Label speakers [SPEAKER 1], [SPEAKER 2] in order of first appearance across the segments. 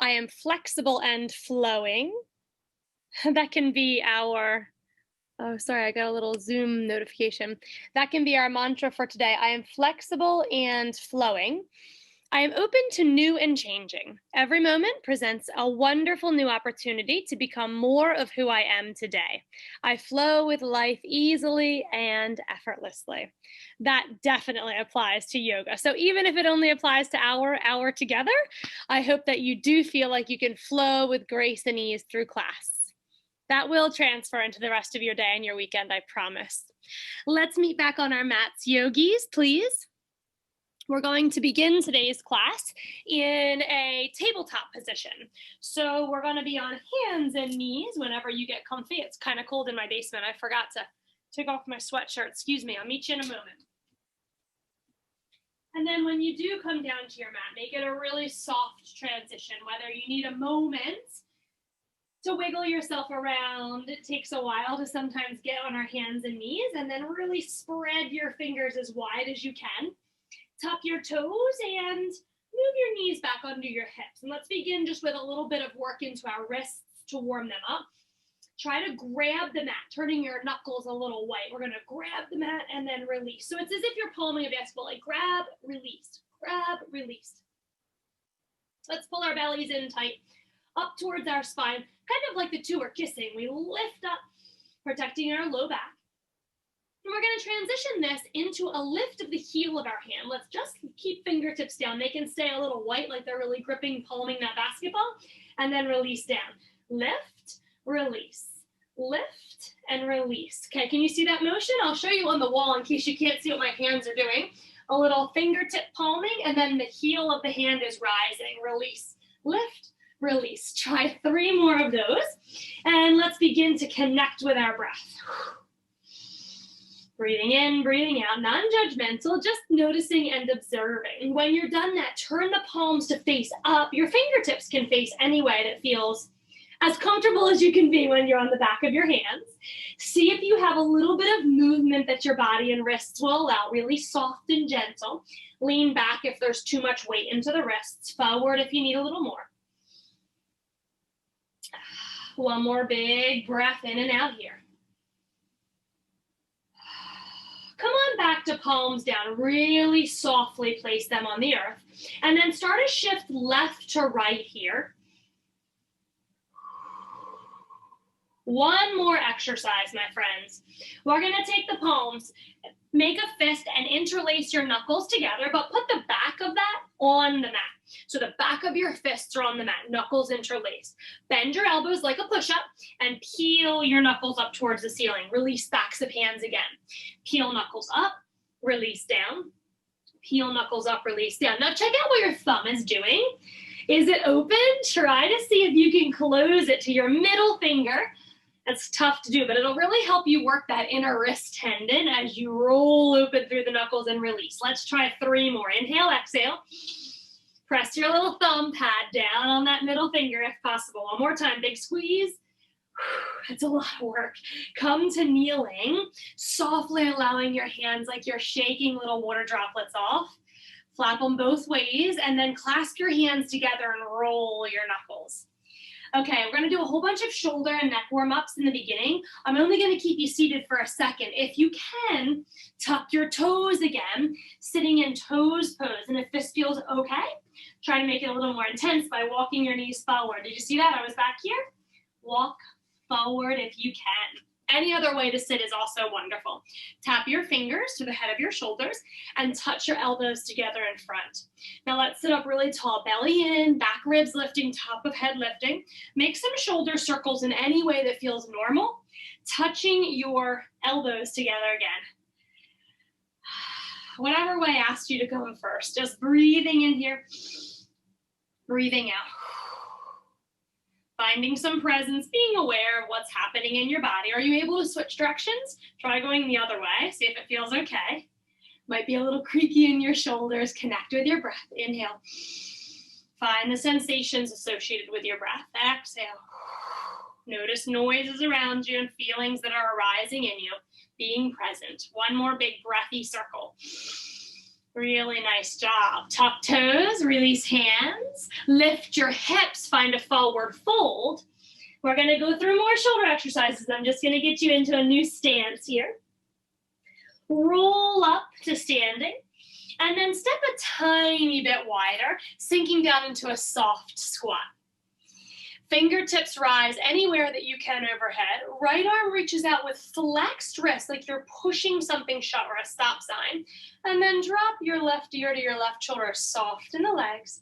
[SPEAKER 1] I am flexible and flowing. That can be our, oh, sorry, I got a little Zoom notification. That can be our mantra for today. I am flexible and flowing. I am open to new and changing. Every moment presents a wonderful new opportunity to become more of who I am today. I flow with life easily and effortlessly. That definitely applies to yoga. So even if it only applies to our hour together, I hope that you do feel like you can flow with grace and ease through class. That will transfer into the rest of your day and your weekend, I promise. Let's meet back on our mats. Yogis, please. We're going to begin today's class in a tabletop position. So we're going to be on hands and knees whenever you get comfy. It's kind of cold in my basement. I forgot to take off my sweatshirt. Excuse me, I'll meet you in a moment. And then when you do come down to your mat, make it a really soft transition, whether you need a moment to wiggle yourself around. It takes a while to sometimes get on our hands and knees, and then really spread your fingers as wide as you can. Tuck your toes and move your knees back under your hips. And let's begin just with a little bit of work into our wrists to warm them up. Try to grab the mat, turning your knuckles a little white. We're gonna grab the mat and then release. So it's as if you're palming a basketball, like grab, release, grab, release. Let's pull our bellies in tight, up towards our spine, kind of like the two are kissing. We lift up, protecting our low back. And we're going to transition this into a lift of the heel of our hand. Let's just keep fingertips down. They can stay a little white, like they're really gripping, palming that basketball, and then release down. Lift, release, lift, and release. Okay, can you see that motion? I'll show you on the wall in case you can't see what my hands are doing. A little fingertip palming, and then the heel of the hand is rising. Release, lift, release. Try 3 more of those, and let's begin to connect with our breath. Breathing in, breathing out, non-judgmental, just noticing and observing. When you're done that, turn the palms to face up. Your fingertips can face any way that feels as comfortable as you can be when you're on the back of your hands. See if you have a little bit of movement that your body and wrists will allow, really soft and gentle. Lean back if there's too much weight into the wrists, forward if you need a little more. One more big breath in and out here. Come on back to palms down. Really softly place them on the earth. And then start a shift left to right here. One more exercise, my friends. We're going to take the palms, make a fist, and interlace your knuckles together, but put the back of that on the mat. So the back of your fists are on the mat, knuckles interlaced. Bend your elbows like a push-up and peel your knuckles up towards the ceiling. Release backs of hands again. Peel knuckles up, release down. Peel knuckles up, release down. Now check out what your thumb is doing. Is it open? Try to see if you can close it to your middle finger. That's tough to do, but it'll really help you work that inner wrist tendon as you roll open through the knuckles and release. Let's try 3 more. Inhale, exhale. Press your little thumb pad down on that middle finger if possible. One more time, big squeeze. It's a lot of work. Come to kneeling, softly allowing your hands like you're shaking little water droplets off. Flap them both ways, and then clasp your hands together and roll your knuckles. Okay, we're gonna do a whole bunch of shoulder and neck warm-ups in the beginning. I'm only gonna keep you seated for a second. If you can, tuck your toes again, sitting in toes pose. And if this feels okay, try to make it a little more intense by walking your knees forward. Did you see that? I was back here. Walk forward if you can. Any other way to sit is also wonderful. Tap your fingers to the head of your shoulders and touch your elbows together in front. Now let's sit up really tall, belly in, back ribs lifting, top of head lifting. Make some shoulder circles in any way that feels normal, touching your elbows together again. Whatever way I asked you to go first, just breathing in here, breathing out. Finding some presence, being aware of what's happening in your body. Are you able to switch directions? Try going the other way, see if it feels okay. Might be a little creaky in your shoulders. Connect with your breath. Inhale. Find the sensations associated with your breath. Exhale. Notice noises around you and feelings that are arising in you. Being present. One more big breathy circle. Really nice job. Tuck toes, release hands, lift your hips, find a forward fold. We're gonna go through more shoulder exercises. I'm just gonna get you into a new stance here. Roll up to standing, and then step a tiny bit wider, sinking down into a soft squat. Fingertips rise anywhere that you can overhead. Right arm reaches out with flexed wrist, like you're pushing something shut or a stop sign. And then drop your left ear to your left shoulder, soft in the legs.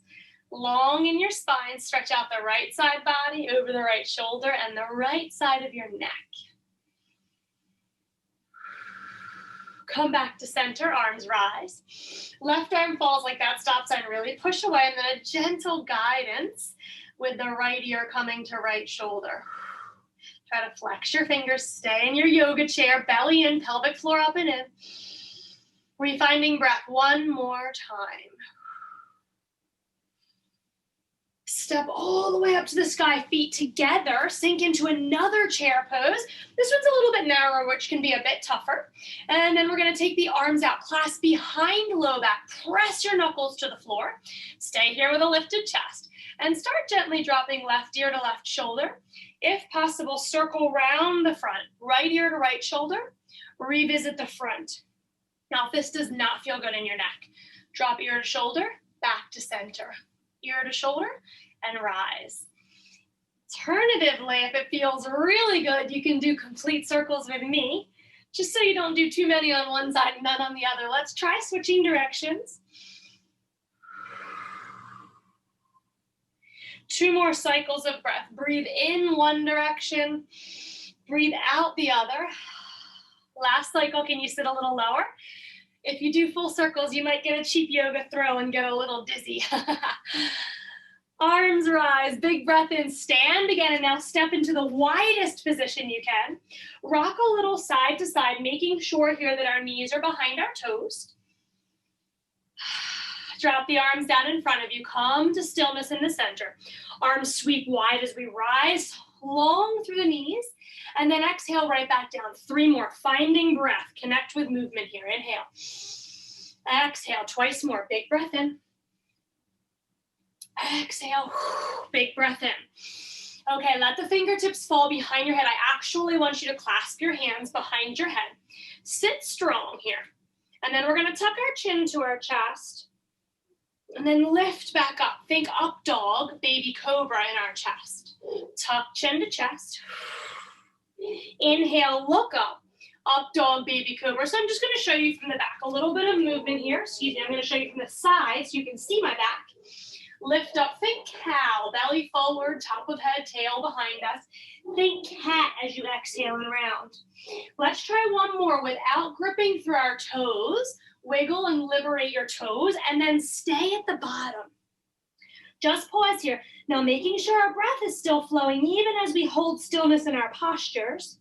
[SPEAKER 1] Long in your spine, stretch out the right side body over the right shoulder and the right side of your neck. Come back to center, arms rise. Left arm falls like that stop sign, really push away, and then a gentle guidance with the right ear coming to right shoulder. Try to flex your fingers, stay in your yoga chair, belly in, pelvic floor up and in. Refinding breath one more time. Step all the way up to the sky, feet together, sink into another chair pose. This one's a little bit narrower, which can be a bit tougher. And then we're gonna take the arms out, clasp behind low back, press your knuckles to the floor. Stay here with a lifted chest. And start gently dropping left ear to left shoulder. If possible, circle round the front, right ear to right shoulder, revisit the front. Now, if this does not feel good in your neck, drop ear to shoulder, back to center. Ear to shoulder, and rise. Alternatively, if it feels really good, you can do complete circles with me, just so you don't do too many on one side and none on the other. Let's try switching directions. 2 more cycles of breath. Breathe in one direction, breathe out the other. Last cycle, can you sit a little lower? If you do full circles, you might get a cheap yoga throw and get a little dizzy. Arms rise, big breath in, stand again, and now step into the widest position you can. Rock a little side to side, making sure here that our knees are behind our toes. Drop the arms down in front of you. Come to stillness in the center. Arms sweep wide as we rise, long through the knees. And then exhale right back down. 3 more. Finding breath. Connect with movement here. Inhale. Exhale. Twice more. Big breath in. Exhale. Big breath in. Okay, let the fingertips fall behind your head. I actually want you to clasp your hands behind your head. Sit strong here. And then we're going to tuck our chin to our chest. And then lift back up. Think up dog, baby cobra in our chest. Tuck chin to chest. Inhale, look up. Up dog, baby cobra. So I'm just going to show you from the back. A little bit of movement here. Excuse me, I'm going to show you from the side so you can see my back. Lift up, think cow, belly forward, top of head, tail behind us. Think cat as you exhale and round. Let's try one more without gripping through our toes. Wiggle and liberate your toes, and then stay at the bottom. Just pause here. Now making sure our breath is still flowing even as we hold stillness in our postures.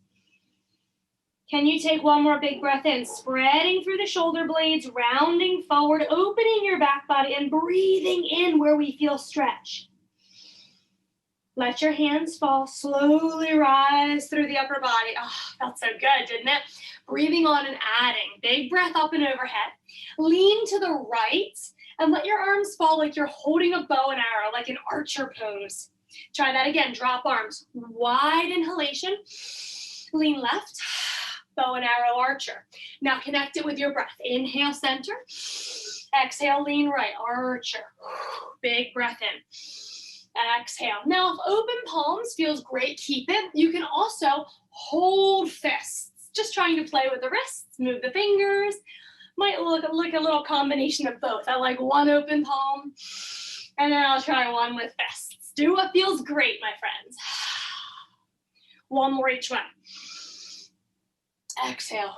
[SPEAKER 1] Can you take one more big breath in, spreading through the shoulder blades, rounding forward, opening your back body, and breathing in where we feel stretch. Let your hands fall, slowly rise through the upper body. Oh, felt so good, didn't it? Breathing on and adding. Big breath up and overhead. Lean to the right and let your arms fall like you're holding a bow and arrow, like an archer pose. Try that again. Drop arms. Wide inhalation. Lean left. Bow and arrow archer. Now connect it with your breath. Inhale, center. Exhale, lean right. Archer. Big breath in. Exhale. Now, if open palms feels great, keep it. You can also hold fists. Just trying to play with the wrists, move the fingers. Might look like a little combination of both. I like one open palm, and then I'll try one with fists. Do what feels great, my friends. One more each one. Exhale.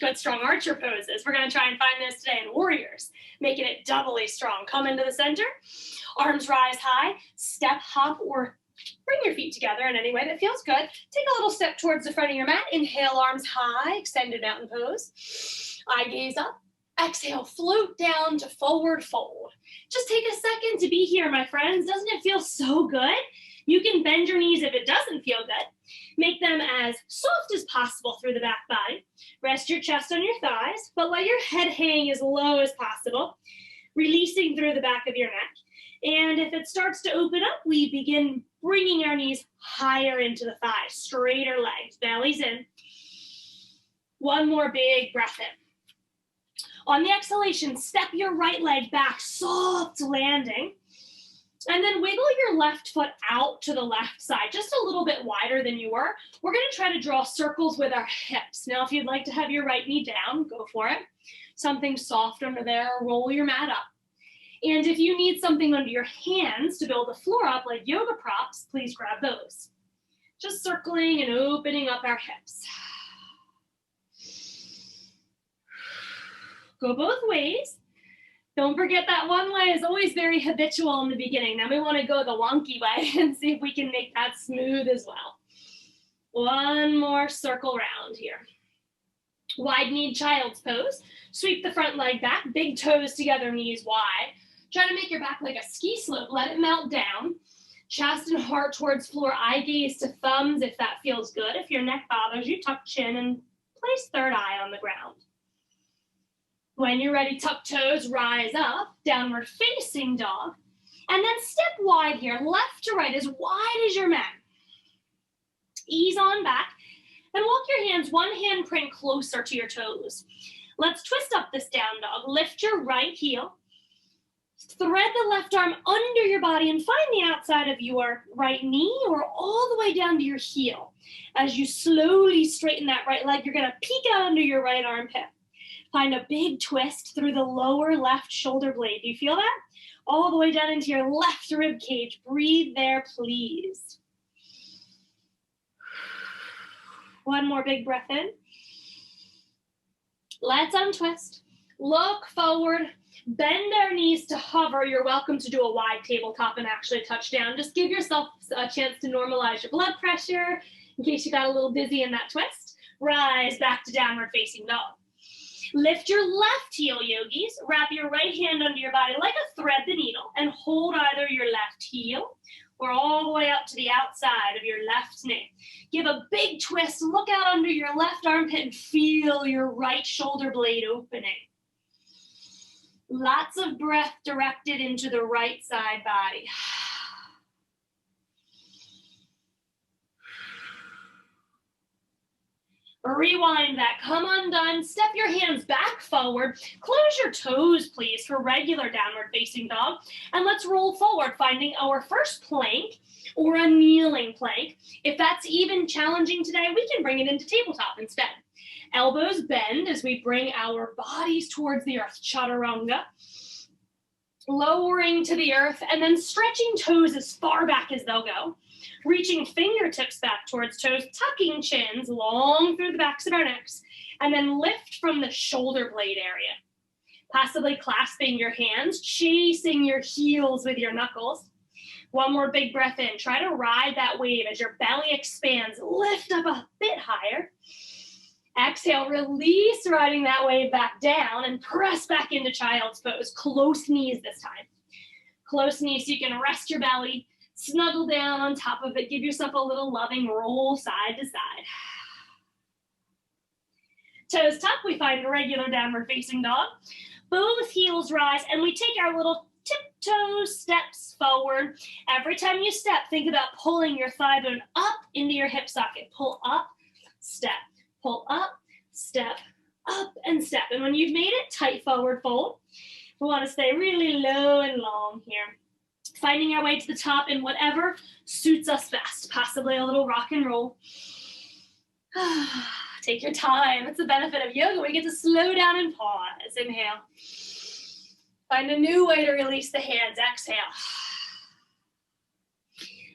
[SPEAKER 1] Good strong archer poses. We're going to try and find this today in warriors, making it doubly strong. Come into the center. Arms rise high, step, hop, or bring your feet together in any way that feels good. Take a little step towards the front of your mat. Inhale, arms high, extended mountain pose. Eye gaze up. Exhale, float down to forward fold. Just take a second to be here, my friends. Doesn't it feel so good? You can bend your knees if it doesn't feel good. Make them as soft as possible through the back body. Rest your chest on your thighs, but let your head hang as low as possible, releasing through the back of your neck. And if it starts to open up, we begin bringing our knees higher into the thighs, straighter legs, bellies in. One more big breath in. On the exhalation, step your right leg back, soft landing. And then wiggle your left foot out to the left side, just a little bit wider than you were. We're gonna try to draw circles with our hips. Now, if you'd like to have your right knee down, go for it. Something soft under there, roll your mat up. And if you need something under your hands to build the floor up, like yoga props, please grab those. Just circling and opening up our hips. Go both ways. Don't forget that one way is always very habitual in the beginning. Then we want to go the wonky way and see if we can make that smooth as well. One more circle round here. Wide-kneed child's pose. Sweep the front leg back, big toes together, knees wide. Try to make your back like a ski slope. Let it melt down. Chest and heart towards floor. Eye gaze to thumbs if that feels good. If your neck bothers you, tuck chin and place third eye on the ground. When you're ready, tuck toes, rise up, downward facing dog. And then step wide here, left to right, as wide as your mat. Ease on back and walk your hands one handprint closer to your toes. Let's twist up this down dog. Lift your right heel. Thread the left arm under your body and find the outside of your right knee or all the way down to your heel. As you slowly straighten that right leg, you're gonna peek out under your right armpit. Find a big twist through the lower left shoulder blade. Do you feel that? All the way down into your left rib cage. Breathe there, please. One more big breath in. Let's untwist. Look forward. Bend our knees to hover. You're welcome to do a wide tabletop and actually touch down. Just give yourself a chance to normalize your blood pressure in case you got a little dizzy in that twist. Rise back to downward facing dog. Lift your left heel, yogis. Wrap your right hand under your body like a thread the needle and hold either your left heel or all the way up to the outside of your left knee. Give a big twist. Look out under your left armpit and feel your right shoulder blade opening. Lots of breath directed into the right side body. Rewind that, come undone, step your hands back forward, close your toes please for regular downward facing dog, and let's roll forward, finding our first plank or a kneeling plank. If that's even challenging today, we can bring it into tabletop instead. Elbows bend as we bring our bodies towards the earth, chaturanga, lowering to the earth, and then stretching toes as far back as they'll go. Reaching fingertips back towards toes, tucking chins long through the backs of our necks, and then lift from the shoulder blade area. Possibly clasping your hands, chasing your heels with your knuckles. One more big breath in. Try to ride that wave as your belly expands. Lift up a bit higher. Exhale, release, riding that wave back down and press back into child's pose. Close knees this time. Close knees so you can rest your belly. Snuggle down on top of it. Give yourself a little loving roll side to side. Toes tuck, we find a regular downward facing dog. Both heels rise, and we take our little tiptoe steps forward. Every time you step, think about pulling your thigh bone up into your hip socket. Pull up, step. Pull up, step, up, and step. And when you've made it, tight forward fold. We want to stay really low and long here. Finding our way to the top in whatever suits us best, possibly a little rock and roll. Take your time. It's the benefit of yoga. We get to slow down and pause. Inhale. Find a new way to release the hands. Exhale.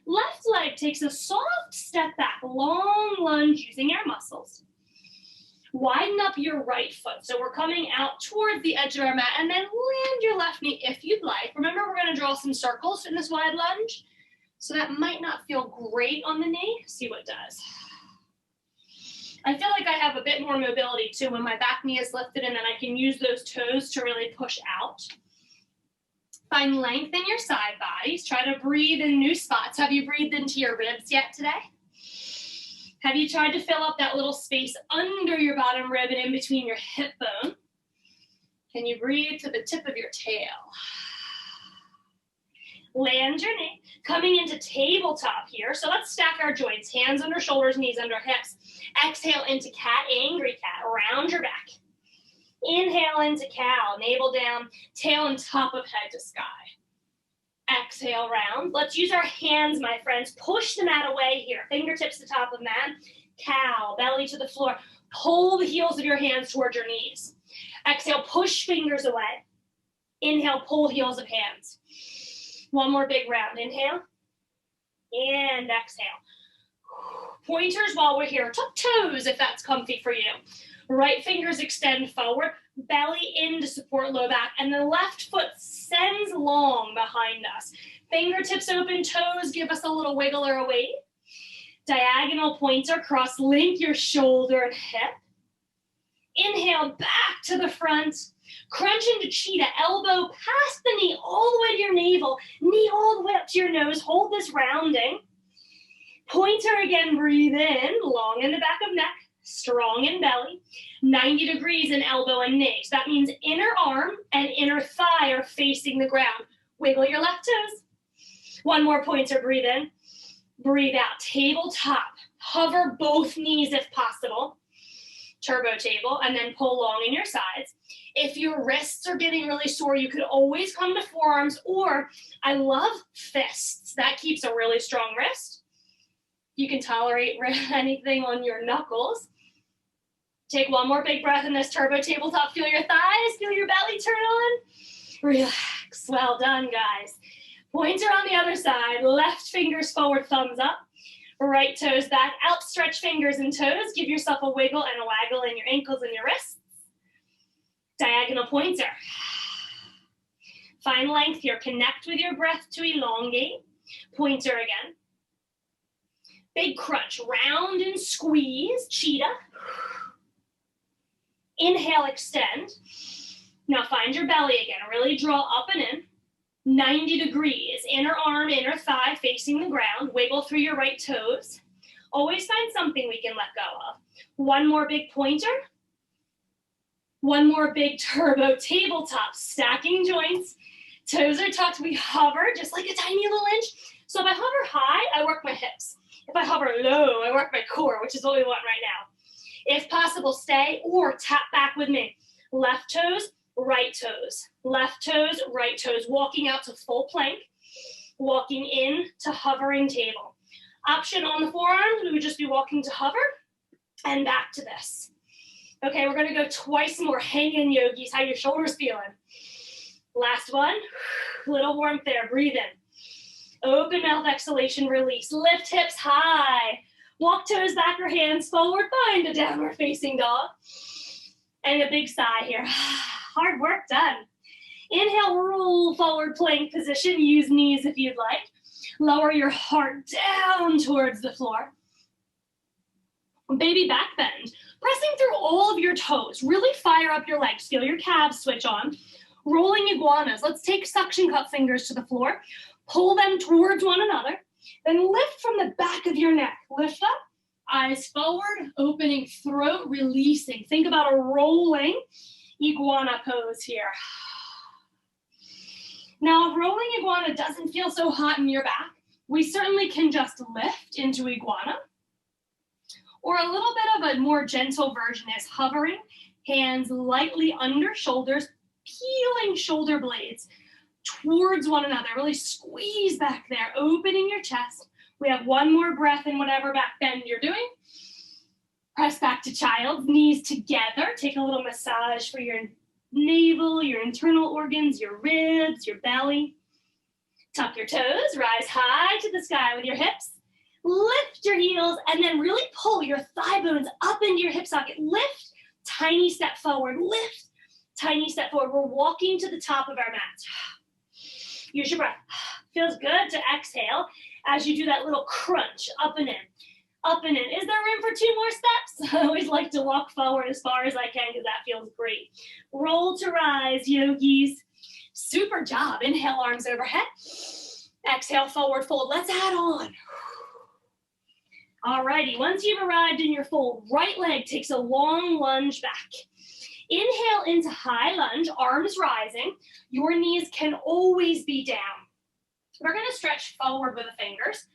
[SPEAKER 1] Left leg takes a soft step back, long lunge using our muscles. Widen up your right foot. So we're coming out towards the edge of our mat, and then land your left knee if you'd like. Remember, we're going to draw some circles in this wide lunge. So that might not feel great on the knee. See what it does. I feel like I have a bit more mobility too when my back knee is lifted, and then I can use those toes to really push out. Find length in your side bodies. Try to breathe in new spots. Have you breathed into your ribs yet today? Have you tried to fill up that little space under your bottom rib and in between your hip bone? Can you breathe to the tip of your tail? Land your knee, coming into tabletop here. So let's stack our joints, hands under shoulders, knees under hips. Exhale into cat, angry cat, round your back. Inhale into cow, navel down, tail and top of head to sky. Exhale, round. Let's use our hands, my friends. Push the mat away here, fingertips to top of mat. Cow, belly to the floor. Pull the heels of your hands towards your knees. Exhale, push fingers away. Inhale, pull heels of hands. One more big round. Inhale and exhale. Pointers while we're here. Tuck toes if that's comfy for you. Right fingers extend forward, belly in to support low back, and the left foot sends long behind us. Fingertips open, toes give us a little wiggle or a wave. Diagonal pointer, cross link your shoulder and hip. Inhale, back to the front. Crunch into cheetah, elbow past the knee, all the way to your navel, knee all the way up to your nose. Hold this rounding. Pointer again, breathe in, long in the back of neck, strong in belly, 90 degrees in elbow and knee. So that means inner arm and inner thigh are facing the ground. Wiggle your left toes. One more pointer, breathe in, breathe out, tabletop. Hover both knees if possible. Turbo table, and then pull long in your sides. If your wrists are getting really sore, you could always come to forearms, or I love fists. That keeps a really strong wrist. You can tolerate anything on your knuckles. Take one more big breath in this turbo tabletop. Feel your thighs, feel your belly turn on. Relax, well done, guys. Pointer on the other side, left fingers forward, thumbs up. Right toes back, outstretch fingers and toes. Give yourself a wiggle and a waggle in your ankles and your wrists. Diagonal pointer. Find length here. Connect with your breath to elongate. Pointer again. Big crunch. Round and squeeze. Cheetah. Inhale, extend. Now find your belly again. Really draw up and in. 90 degrees. Inner arm, inner thigh facing the ground. Wiggle through your right toes. Always find something we can let go of. One more big pointer. One more big turbo tabletop. Stacking joints. Toes are tucked. We hover just like a tiny little inch. So if I hover high, I work my hips. If I hover low, I work my core, which is what we want right now. If possible, stay or tap back with me. Left toes, right toes. Left toes, right toes. Walking out to full plank. Walking in to hovering table. Option on the forearms, we would just be walking to hover and back to this. Okay, we're gonna go twice more. Hang in, yogis. How your shoulders feeling? Last one. Little warmth there. Breathe in. Open mouth exhalation, release. Lift hips high. Walk toes back or hands forward. Find a downward facing dog. And a big sigh here. Hard work done. Inhale, roll forward plank position. Use knees if you'd like. Lower your heart down towards the floor. Baby back bend. Pressing through all of your toes. Really fire up your legs. Feel your calves switch on. Rolling iguanas. Let's take suction cup fingers to the floor. Pull them towards one another. Then lift from the back of your neck. Lift up. Eyes forward. Opening throat. Releasing. Think about a rolling iguana pose here. Now, if rolling iguana doesn't feel so hot in your back, we certainly can just lift into iguana. Or a little bit of a more gentle version is hovering, hands lightly under shoulders, peeling shoulder blades towards one another. Really squeeze back there, opening your chest. We have one more breath in whatever back bend you're doing. Press back to child's, knees together. Take a little massage for your navel, your internal organs, your ribs, your belly. Tuck your toes, rise high to the sky with your hips. Lift your heels and then really pull your thigh bones up into your hip socket. Lift, tiny step forward. Lift, tiny step forward. We're walking to the top of our mat. Use your breath. Feels good to exhale as you do that little crunch up and in. Up and in. Is there room for 2 more steps? I always like to walk forward as far as I can because that feels great. Roll to rise, yogis. Super job. Inhale, arms overhead. Exhale, forward fold. Let's add on. Alrighty, once you've arrived in your fold, right leg takes a long lunge back. Inhale into high lunge, arms rising. Your knees can always be down. We're gonna stretch forward with the fingers.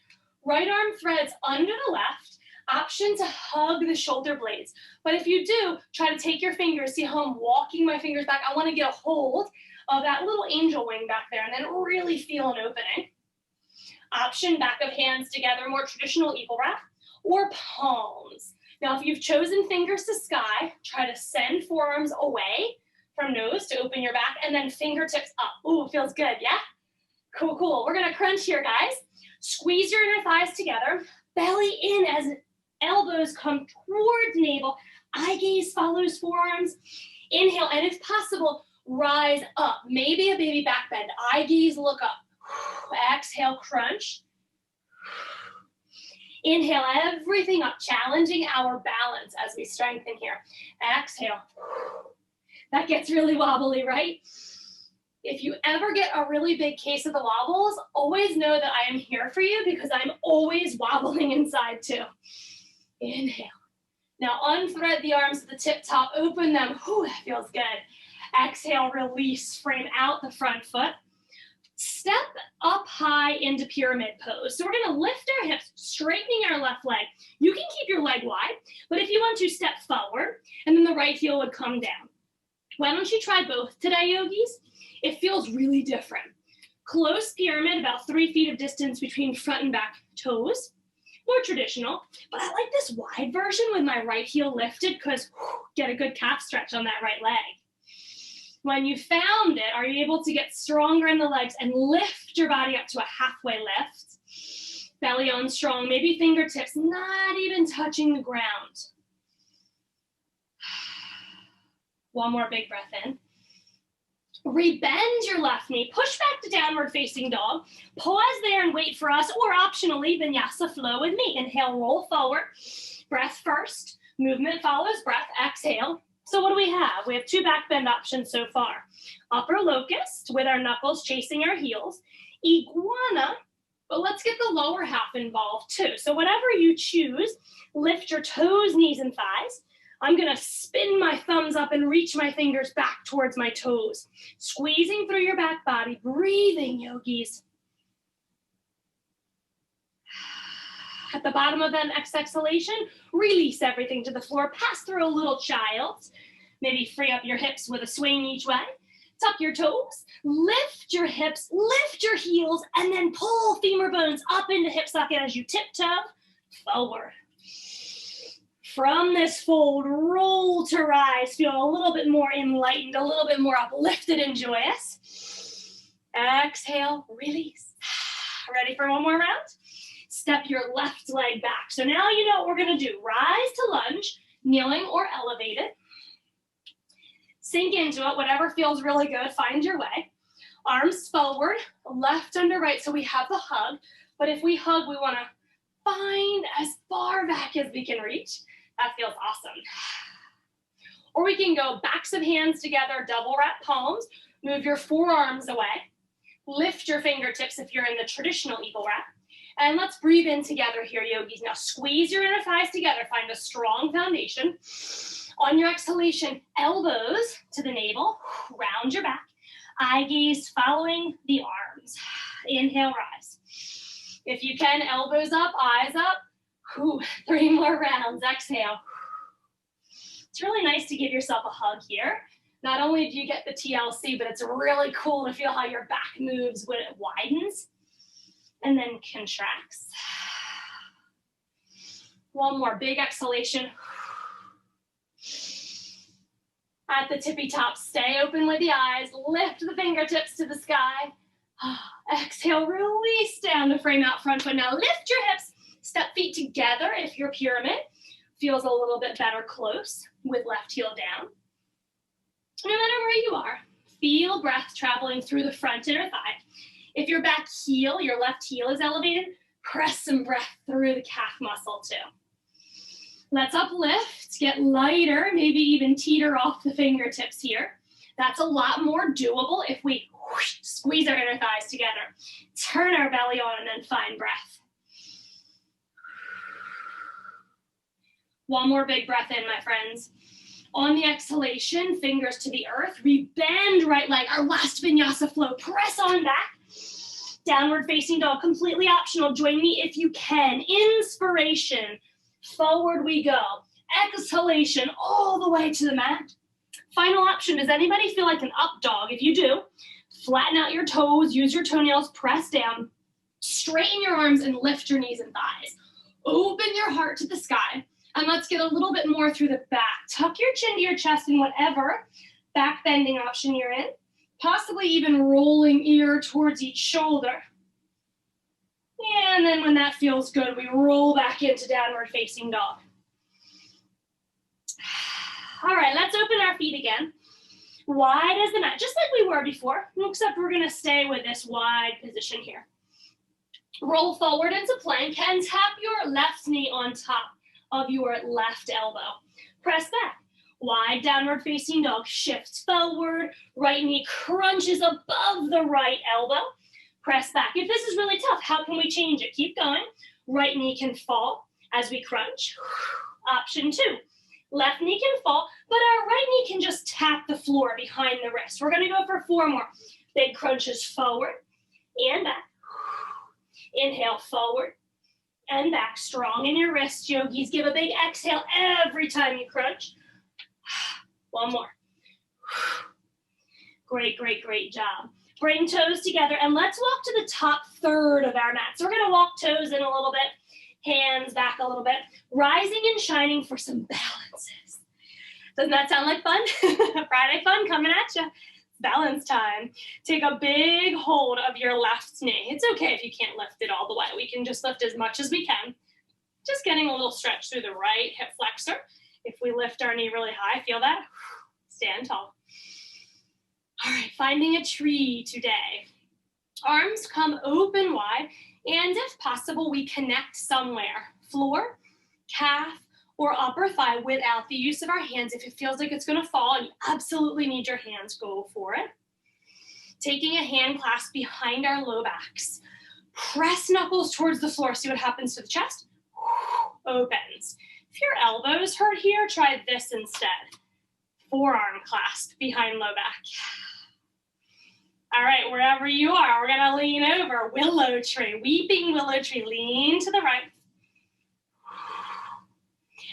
[SPEAKER 1] Right arm threads under the left. Option to hug the shoulder blades. But if you do, try to take your fingers. See how I'm walking my fingers back? I wanna get a hold of that little angel wing back there and then really feel an opening. Option, back of hands together, more traditional eagle wrap, or palms. Now, if you've chosen fingers to sky, try to send forearms away from nose to open your back, and then fingertips up. Ooh, feels good, yeah? Cool, cool. We're gonna crunch here, guys. Squeeze your inner thighs together, belly in as elbows come towards navel. Eye gaze follows forearms. Inhale, and if possible, rise up. Maybe a baby back bend. Eye gaze, look up. Exhale, crunch. Inhale, everything up, challenging our balance as we strengthen here. Exhale. That gets really wobbly, right? If you ever get a really big case of the wobbles, always know that I am here for you because I'm always wobbling inside too. Inhale. Now unthread the arms to the tip top, open them. Whew, that feels good. Exhale, release, frame out the front foot. Step up high into pyramid pose. So we're gonna lift our hips, straightening our left leg. You can keep your leg wide, but if you want to, step forward, and then the right heel would come down. Why don't you try both today, yogis? It feels really different. Close pyramid, about 3 feet of distance between front and back toes. More traditional, but I like this wide version with my right heel lifted because get a good calf stretch on that right leg. When you found it, are you able to get stronger in the legs and lift your body up to a halfway lift? Belly on strong, maybe fingertips not even touching the ground. One more big breath in. Rebend your left knee, push back to downward facing dog. Pause there and wait for us, or optionally, vinyasa flow with me. Inhale, roll forward. Breath first, movement follows breath, exhale. So what do we have? We have 2 back bend options so far. Upper locust with our knuckles chasing our heels. Iguana, but let's get the lower half involved too. So whatever you choose, lift your toes, knees, and thighs. I'm gonna spin my thumbs up and reach my fingers back towards my toes. Squeezing through your back body, breathing, yogis. At the bottom of that next exhalation, release everything to the floor. Pass through a little child. Maybe free up your hips with a swing each way. Tuck your toes. Lift your hips, lift your heels, and then pull femur bones up into hip socket as you tiptoe forward. From this fold, roll to rise. Feel a little bit more enlightened, a little bit more uplifted and joyous. Exhale, release. Ready for one more round? Step your left leg back. So now you know what we're gonna do. Rise to lunge, kneeling or elevated. Sink into it, whatever feels really good, find your way. Arms forward, left under right, so we have the hug. But if we hug, we wanna find as far back as we can reach. That feels awesome. Or we can go backs of hands together, double wrap palms, move your forearms away. Lift your fingertips if you're in the traditional eagle wrap. And let's breathe in together here, yogis. Now squeeze your inner thighs together. Find a strong foundation. On your exhalation, elbows to the navel. Round your back. Eye gaze following the arms. Inhale, rise. If you can, elbows up, eyes up. 3 more rounds. Exhale. It's really nice to give yourself a hug here. Not only do you get the TLC, but it's really cool to feel how your back moves when it widens and then contracts. One more big exhalation. At the tippy top, stay open with the eyes, lift the fingertips to the sky. Exhale, release down to frame out front foot. Now lift your hips, step feet together if your pyramid feels a little bit better close with left heel down. No matter where you are, feel breath traveling through the front inner thigh. If your back heel, your left heel is elevated, press some breath through the calf muscle too. Let's uplift, get lighter, maybe even teeter off the fingertips here. That's a lot more doable if we squeeze our inner thighs together, turn our belly on, and then find breath. One more big breath in, my friends. On the exhalation, fingers to the earth. We bend right leg, our last vinyasa flow. Press on back. Downward facing dog, completely optional. Join me if you can. Inspiration, forward we go. Exhalation, all the way to the mat. Final option, does anybody feel like an up dog? If you do, flatten out your toes, use your toenails, press down, straighten your arms and lift your knees and thighs. Open your heart to the sky. And let's get a little bit more through the back. Tuck your chin to your chest in whatever back bending option you're in. Possibly even rolling ear towards each shoulder. And then when that feels good, we roll back into downward facing dog. All right, let's open our feet again. Wide as the mat, just like we were before, except we're gonna stay with this wide position here. Roll forward into plank and tap your left knee on top of your left elbow. Press back. Wide downward facing dog, shifts forward, right knee crunches above the right elbow. Press back. If this is really tough, how can we change it? Keep going. Right knee can fall as we crunch. Option 2. Left knee can fall, but our right knee can just tap the floor behind the wrist. We're gonna go for 4 more. Big crunches forward and back. Inhale forward and back. Strong in your wrists, yogis. Give a big exhale every time you crunch. 1 more. Great, great, great job. Bring toes together and let's walk to the top third of our mat. So we're gonna walk toes in a little bit, hands back a little bit, rising and shining for some balances. Doesn't that sound like fun? Friday fun coming at you. Balance time. Take a big hold of your left knee. It's okay if you can't lift it all the way. We can just lift as much as we can. Just getting a little stretch through the right hip flexor. If we lift our knee really high, feel that? Stand tall. All right, finding a tree today. Arms come open wide, and if possible, we connect somewhere. Floor, calf, or upper thigh without the use of our hands. If it feels like it's gonna fall and you absolutely need your hands, go for it. Taking a hand clasp behind our low backs. Press knuckles towards the floor, see what happens to the chest. Opens. If your elbows hurt here, try this instead. Forearm clasp behind low back. All right, wherever you are, we're gonna lean over. Willow tree, weeping willow tree, lean to the right.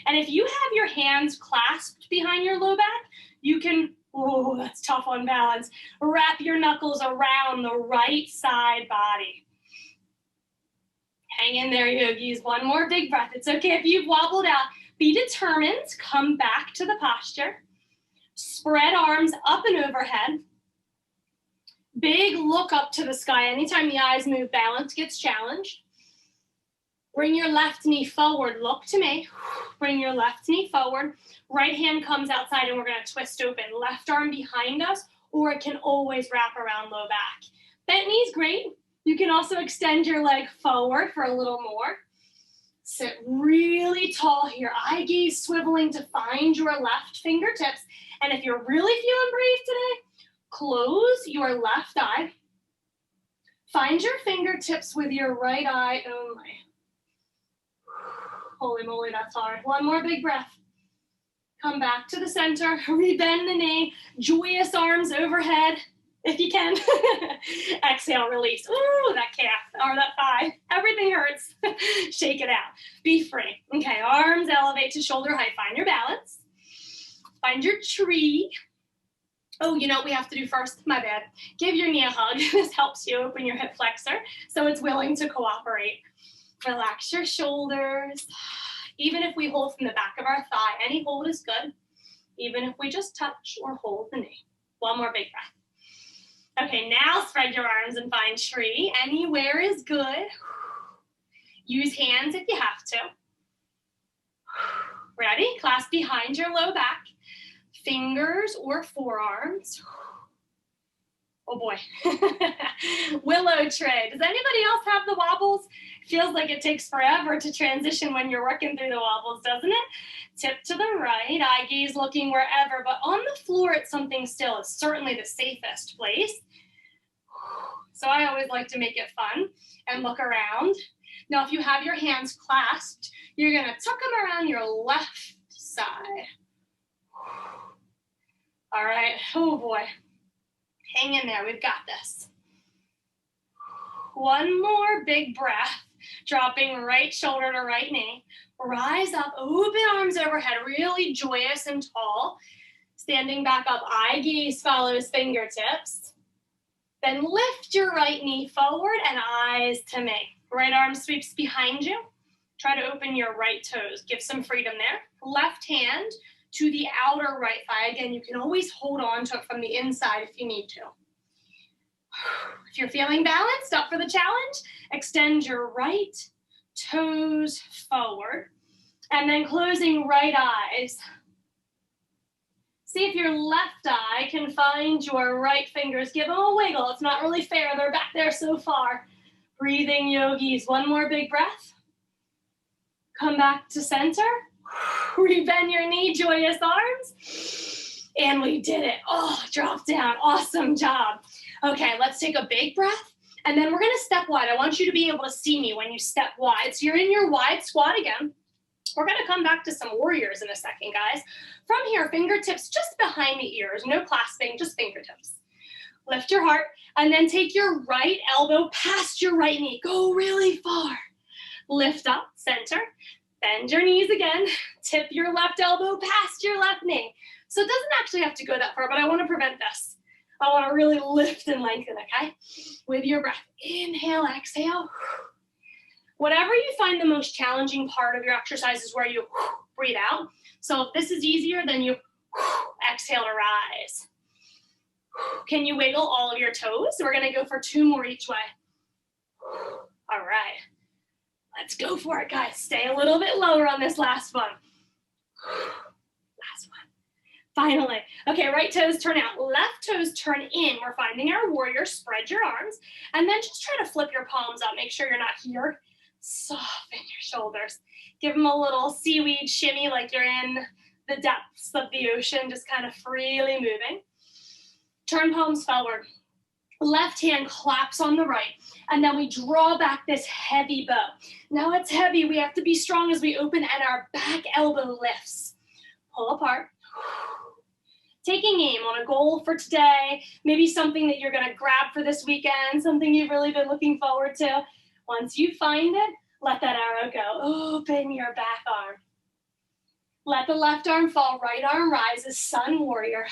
[SPEAKER 1] And if you have your hands clasped behind your low back, you can, oh, that's tough on balance, wrap your knuckles around the right side body. Hang in there, yogis. 1 more big breath. It's okay if you've wobbled out. Be determined. Come back to the posture. Spread arms up and overhead. Big look up to the sky. Anytime the eyes move, balance gets challenged. Bring your left knee forward. Look to me. Bring your left knee forward. Right hand comes outside and we're going to twist open. Left arm behind us, or it can always wrap around low back. Bent knee's great. You can also extend your leg forward for a little more. Sit really tall here. Eye gaze swiveling to find your left fingertips. And if you're really feeling brave today, close your left eye. Find your fingertips with your right eye only. Holy moly, that's hard. 1 more big breath. Come back to the center, rebend the knee, joyous arms overhead, if you can. Exhale, release. Ooh, that calf or that thigh. Everything hurts. Shake it out. Be free. Okay, arms elevate to shoulder height. Find your balance. Find your tree. Oh, you know what we have to do first? My bad. Give your knee a hug. This helps you open your hip flexor so it's willing to cooperate. Relax your shoulders. Even if we hold from the back of our thigh, any hold is good. Even if we just touch or hold the knee. 1 more big breath. Okay, now spread your arms and find tree. Anywhere is good. Use hands if you have to. Ready? Clasp behind your low back. Fingers or forearms. Oh boy. Willow tree. Does anybody else have the wobbles? Feels like it takes forever to transition when you're working through the wobbles, doesn't it? Tip to the right, eye gaze looking wherever, but on the floor at something still is certainly the safest place. So I always like to make it fun and look around. Now, if you have your hands clasped, you're gonna tuck them around your left side. All right, oh boy. Hang in there, we've got this. One more big breath, dropping right shoulder to right knee. Rise up, open arms overhead, really joyous and tall. Standing back up, eye gaze follows fingertips. Then lift your right knee forward and eyes to me. Right arm sweeps behind you. Try to open your right toes. Give some freedom there. Left hand to the outer right thigh. Again, you can always hold on to it from the inside if you need to. If you're feeling balanced, up for the challenge, extend your right toes forward. And then closing right eyes. See if your left eye can find your right fingers. Give them a wiggle. It's not really fair. They're back there so far. Breathing yogis. One more big breath. Come back to center. Rebend your knee, joyous arms. And we did it. Oh, drop down. Awesome job. Okay, let's take a big breath. And then we're going to step wide. I want you to be able to see me when you step wide. So you're in your wide squat again. We're going to come back to some warriors in a second, guys. From here, fingertips just behind the ears. No clasping, just fingertips. Lift your heart, and then take your right elbow past your right knee. Go really far. Lift up, center. Bend your knees again. Tip your left elbow past your left knee. So it doesn't actually have to go that far, but I want to prevent this. I want to really lift and lengthen, okay? With your breath. Inhale, exhale. Whatever you find the most challenging part of your exercise is where you breathe out. So if this is easier, then you exhale to rise. Can you wiggle all of your toes? We're going to go for 2 more each way. All right. Let's go for it, guys. Stay a little bit lower on this last one. Last one. Finally. Okay, right toes turn out. Left toes turn in. We're finding our warrior. Spread your arms. And then just try to flip your palms up. Make sure you're not here. Soften your shoulders. Give them a little seaweed shimmy like you're in the depths of the ocean, just kind of freely moving. Turn palms forward. Left hand claps on the right, and then we draw back this heavy bow. Now it's heavy. We have to be strong as we open, and our back elbow lifts. Pull apart. Taking aim on a goal for today, maybe something that you're going to grab for this weekend, something you've really been looking forward to. Once you find it, let that arrow go. Open your back arm. Let the left arm fall, right arm rises, sun warrior.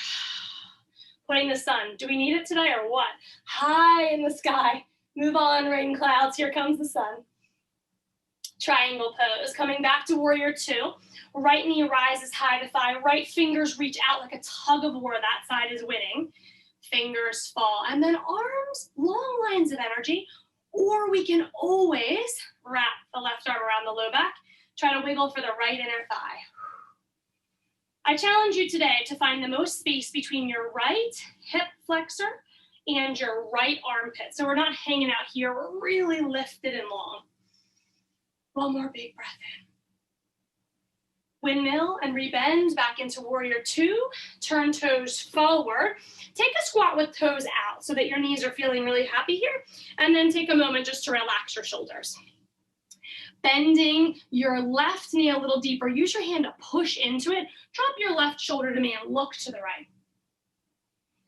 [SPEAKER 1] Putting the sun. Do we need it today or what? High in the sky. Move on, rain clouds. Here comes the sun. Triangle pose. Coming back to warrior 2. Right knee rises high to thigh. Right fingers reach out like a tug of war. That side is winning. Fingers fall. And then arms, long lines of energy. Or we can always wrap the left arm around the low back. Try to wiggle for the right inner thigh. I challenge you today to find the most space between your right hip flexor and your right armpit. So we're not hanging out here. We're really lifted and long. One more big breath in. Windmill and rebend back into warrior 2. Turn toes forward. Take a squat with toes out so that your knees are feeling really happy here. And then take a moment just to relax your shoulders. Bending your left knee a little deeper. Use your hand to push into it. Drop your left shoulder to me and look to the right.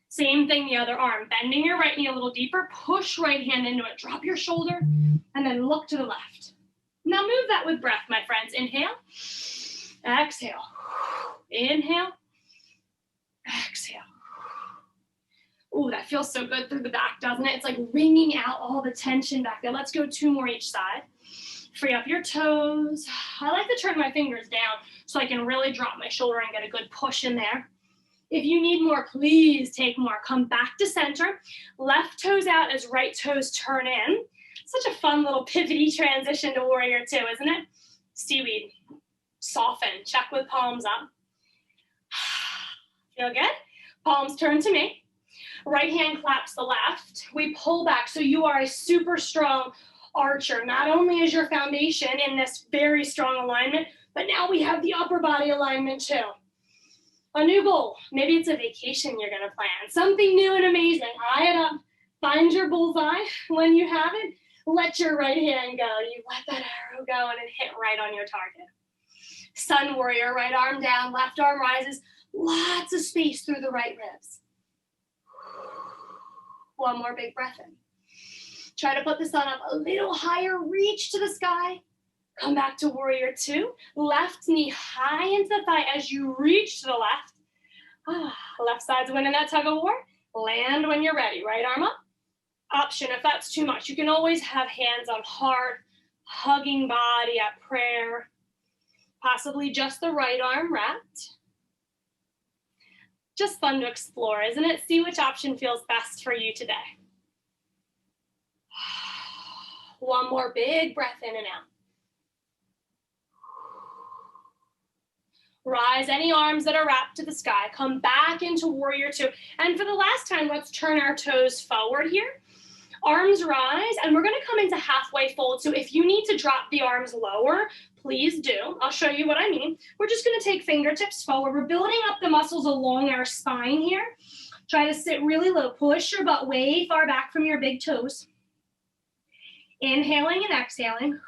[SPEAKER 1] Same thing the other arm. Bending your right knee a little deeper. Push right hand into it. Drop your shoulder and then look to the left. Now move that with breath, my friends. Inhale. Exhale. Inhale. Exhale. Ooh, that feels so good through the back, doesn't it? It's like wringing out all the tension back there. Let's go 2 more each side. Free up your toes. I like to turn my fingers down so I can really drop my shoulder and get a good push in there. If you need more, please take more. Come back to center. Left toes out as right toes turn in. Such a fun little pivoty transition to warrior 2, isn't it? Seaweed. Soften. Check with palms up. Feel good? Palms turn to me. Right hand claps the left. We pull back so you are a super strong archer. Not only is your foundation in this very strong alignment, but now we have the upper body alignment too. A new goal. Maybe it's a vacation you're gonna plan. Something new and amazing. Eye it up. Find your bullseye. When you have it, let your right hand go. You let that arrow go and it hit right on your target. Sun warrior, right arm down, left arm rises. Lots of space through the right ribs. One more big breath in. Try to put the sun up a little higher, reach to the sky. Come back to warrior two. Left knee high into the thigh as you reach to the left. Left side's winning that tug of war. Land when you're ready. Right arm up. Option, if that's too much, you can always have hands on heart, hugging body at prayer. Possibly just the right arm wrapped. Just fun to explore, isn't it? See which option feels best for you today. One more big breath in and out. Rise any arms that are wrapped to the sky. Come back into warrior two. And for the last time, let's turn our toes forward here. Arms rise, and we're gonna come into halfway fold. So if you need to drop the arms lower, please do. I'll show you what I mean. We're just gonna take fingertips forward. We're building up the muscles along our spine here. Try to sit really low. Push your butt way far back from your big toes. Inhaling and exhaling.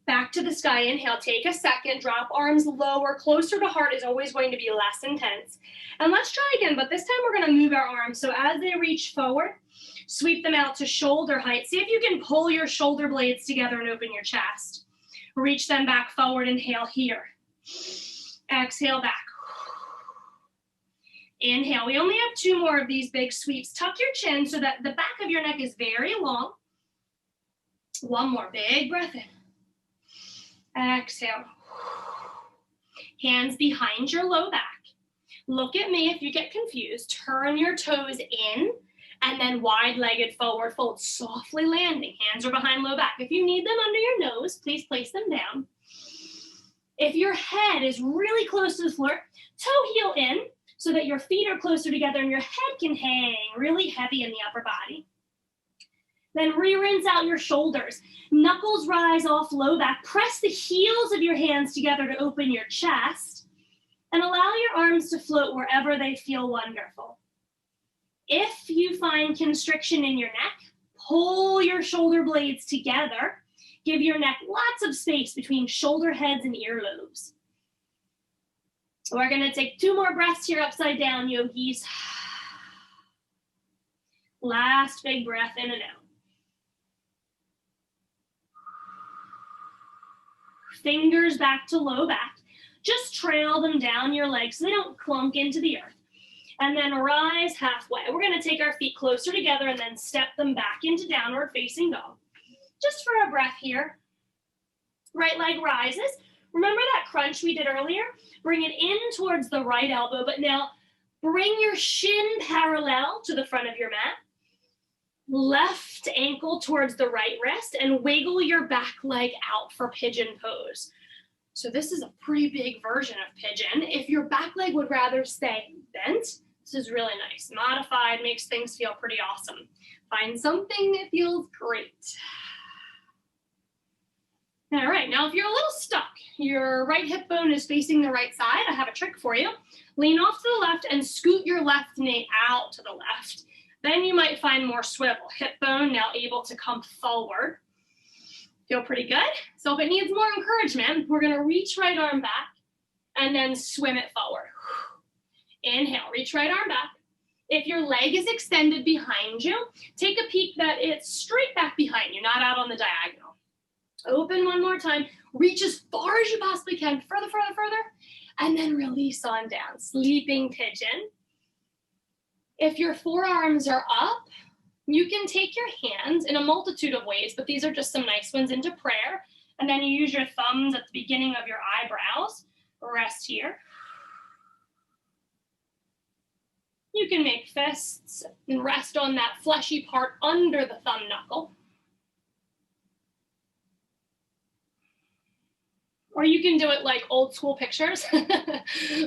[SPEAKER 1] Back to the sky, inhale, take a second, drop arms lower, closer to heart is always going to be less intense. And let's try again, but this time we're gonna move our arms. So as they reach forward, sweep them out to shoulder height. See if you can pull your shoulder blades together and open your chest. Reach them back forward, inhale here. Exhale back. Inhale, we only have two more of these big sweeps. Tuck your chin so that the back of your neck is very long. One more big breath in. Exhale. Hands behind your low back. Look at me if you get confused. Turn your toes in and then wide-legged forward fold, softly landing. Hands are behind low back. If you need them under your nose, please place them down. If your head is really close to the floor, toe heel in so that your feet are closer together and your head can hang really heavy in the upper body. Then re-rinse out your shoulders. Knuckles rise off low back. Press the heels of your hands together to open your chest and allow your arms to float wherever they feel wonderful. If you find constriction in your neck, pull your shoulder blades together. Give your neck lots of space between shoulder heads and earlobes. We're gonna take two more breaths here, upside down, yogis. Last big breath in and out. Fingers back to low back. Just trail them down your legs so they don't clunk into the earth. And then rise halfway. We're gonna take our feet closer together and then step them back into downward facing dog. Just for a breath here. Right leg rises. Remember that crunch we did earlier? Bring it in towards the right elbow, but now bring your shin parallel to the front of your mat. Left ankle towards the right wrist and wiggle your back leg out for pigeon pose. So this is a pretty big version of pigeon. If your back leg would rather stay bent, this is really nice. Modified makes things feel pretty awesome. Find something that feels great. All right, now if you're a little stuck, your right hip bone is facing the right side, I have a trick for you. Lean off to the left and scoot your left knee out to the left. Then you might find more swivel. Hip bone now able to come forward. Feel pretty good? So if it needs more encouragement, we're gonna reach right arm back and then swim it forward. Inhale, reach right arm back. If your leg is extended behind you, take a peek that it's straight back behind you, not out on the diagonal. Open one more time, reach as far as you possibly can, further, further, further, and then release on down, sleeping pigeon. If your forearms are up, you can take your hands in a multitude of ways, but these are just some nice ones into prayer. And then you use your thumbs at the beginning of your eyebrows. Rest here. You can make fists and rest on that fleshy part under the thumb knuckle. Or you can do it like old school pictures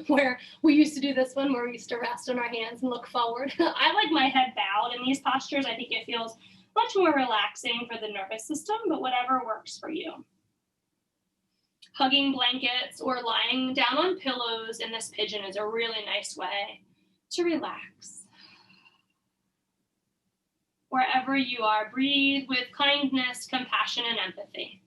[SPEAKER 1] where we used to do this one where we used to rest on our hands and look forward. I like my head bowed in these postures. I think it feels Much more relaxing for the nervous system, but whatever works for you. Hugging blankets or lying down on pillows in this pigeon is a really nice way to relax. Wherever you are, breathe with kindness, compassion, and empathy.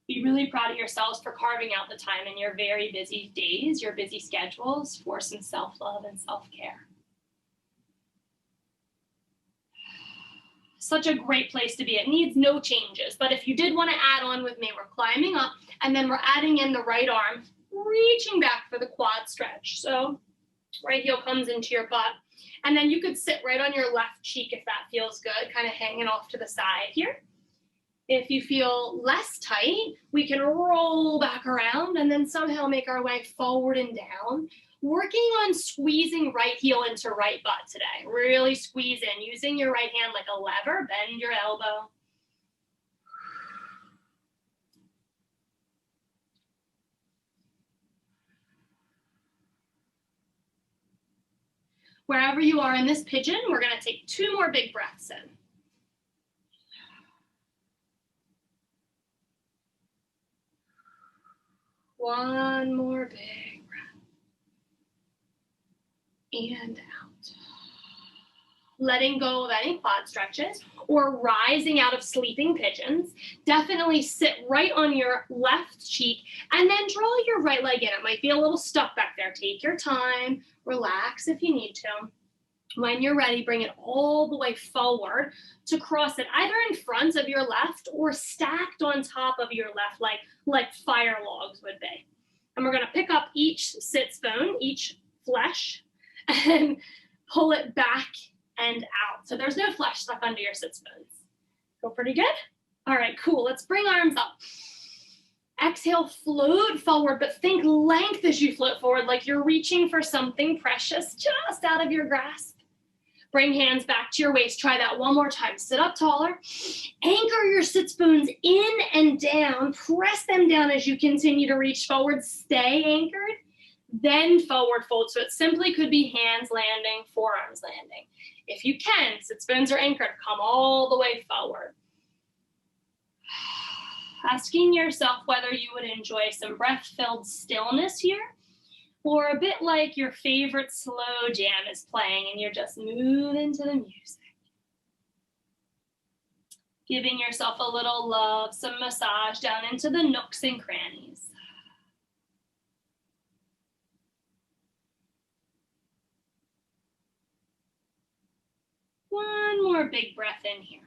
[SPEAKER 1] Be really proud of yourselves for carving out the time in your very busy days, your busy schedules, for some self-love and self-care. Such a great place to be. It needs no changes, but if you did want to add on with me, we're climbing up and then we're adding in the right arm, reaching back for the quad stretch. So right heel comes into your butt, and then you could sit right on your left cheek if that feels good, kind of hanging off to the side here. If you feel less tight, we can roll back around and then somehow make our way forward and down, working on squeezing right heel into right butt today. Really squeeze in, using your right hand like a lever, bend your elbow. Wherever you are in this pigeon, we're gonna take 2 more big breaths in. One more big breath. And out. Letting go of any quad stretches or rising out of sleeping pigeons. Definitely sit right on your left cheek and then draw your right leg in. It might be a little stuck back there. Take your time, relax if you need to. When you're ready, bring it all the way forward to cross it either in front of your left or stacked on top of your left leg, like fire logs would be. And we're gonna pick up each sits bone, each flesh, and pull it back and out. So there's no flesh stuck under your sits bones. Feel pretty good? All right, cool. Let's bring arms up. Exhale, float forward, but think length as you float forward, like you're reaching for something precious just out of your grasp. Bring hands back to your waist. Try that one more time. Sit up taller. Anchor your sits bones in and down. Press them down as you continue to reach forward. Stay anchored. Then forward fold. So it simply could be hands landing, forearms landing. If you can, sits bones are anchored. Come all the way forward. Asking yourself whether you would enjoy some breath-filled stillness here, or a bit like your favorite slow jam is playing and you're just moving to the music. Giving yourself a little love, some massage down into the nooks and crannies. One more big breath in here.